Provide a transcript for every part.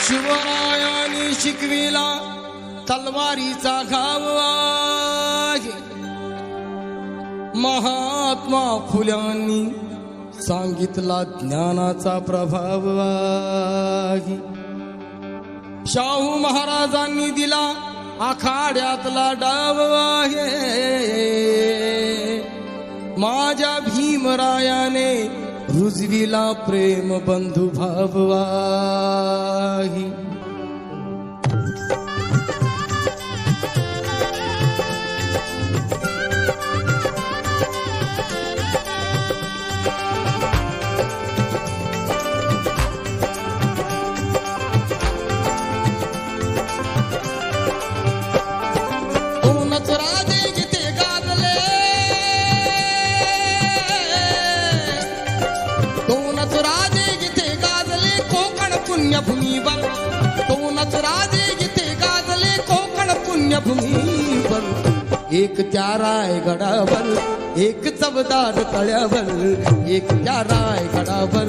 शिवरायाने शिकविला तलवारीचा घाव आहे. महात्मा फुल्यांनी सांगितला ज्ञानाचा प्रभाव आहे. शाहू महाराजांनी दिला आखाड्यातला डाव आहे. माझ्या भीमरायाने रुजविला प्रेम बंधुभाव आहे. पुण्यभूमीवर दोनच राजे जिथे गाजले कोकण पुण्यभूमीवर. एक त्या रायगडावर एक चवदार तळ्यावर. एक त्या रायगडावर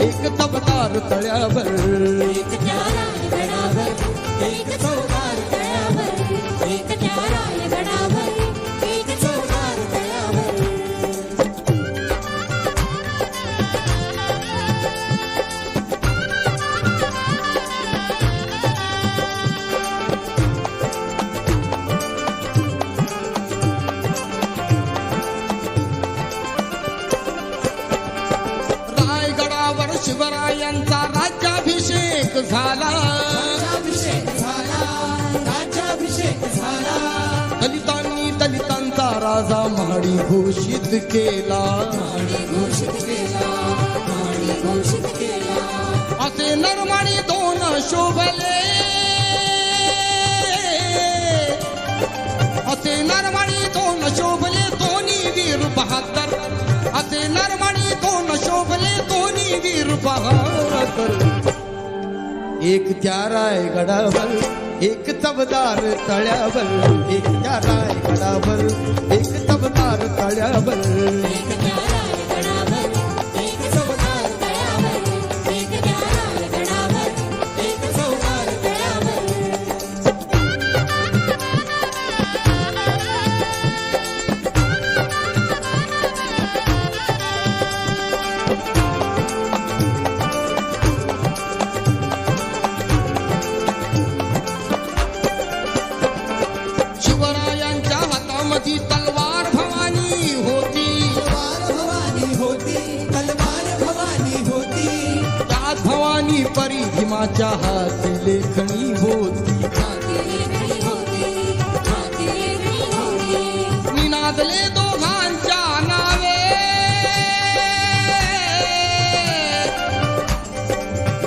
एक चवदार तळ्यावर. एक त्या रायगडावर एक चवदार तळ्यावर. एक त्या रायगडावर एक चवदार तळ्यावर. शिवरायांचा राज्याभिषेक झाला. दलितांनी दलितांचा राजा महाडी घोषित केला. असे नरमाणी दोन शोभले. असे नरमाणी दोन शोभले दोन्ही वीर बहादर. असे नरमाणी दोन शोभले दोन्ही वीर बहादर. एक त्या रायगडावर एक चवदार तळ्यावर. एक त्या रायगडावर एक चवदार तळ्यावर. तलवार भवानी होती. त्यात भवानी परी भीमाच्या हाती लेखणी होती. निनादले दोघांच्या नावे.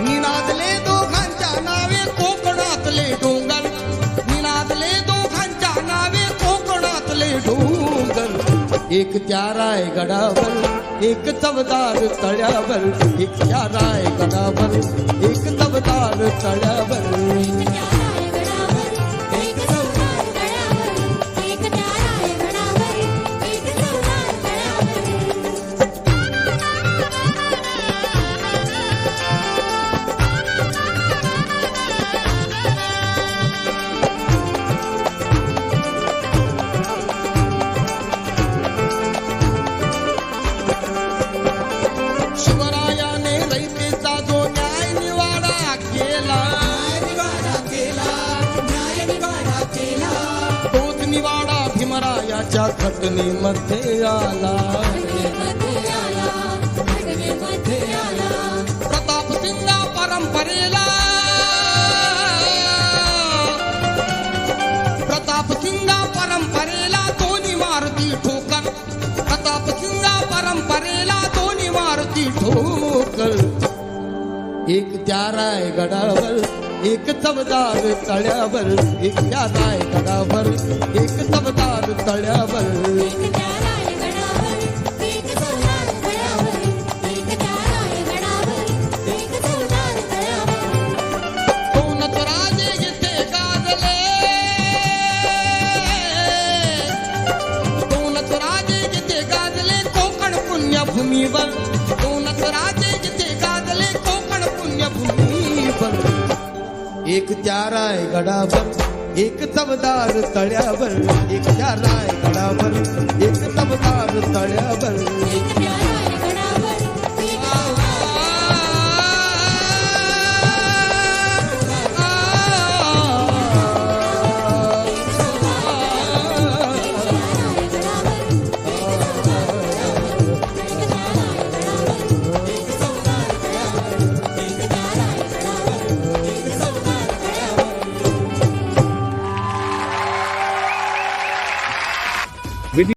निनादले दोघांच्या नावे कोकणातले डोंगर. निनादले दोघांच्या नावे कोकणातले डोंगर. एक त्या रायगडावर एक चवदार तळ्यावर. एक त्या रायगडावर एक चवदार तळ्यावर. शिवरायाने रयतेचा जो न्याय निवाडा केला. तोच निवाडा भीमरायाच्या घटनेमध्ये आला. प्रताप सिंगा परंपरेला. प्रताप सिंगा परंपरेला दोन्ही मारुती ठोकर. प्रताप सिंगा परंपरेला दोन्ही मारुती ठोकर. एक त्या रायगडावर एक चवदार तळ्यावर. एक त्या रायगडावर एक चवदार तळ्यावर. दोनच राजे जिथे गाजले. दोनच राजे जिथे गाजले कोकण पुण्यभूमीवर. दोनच राजे जिथे गाजले कोकण पुण्यभूमीवर. एक त्या रायगडावर एक तबदार तळ्यावर एक त्या रायगडावर एक तबदार तळ्यावर एक त्या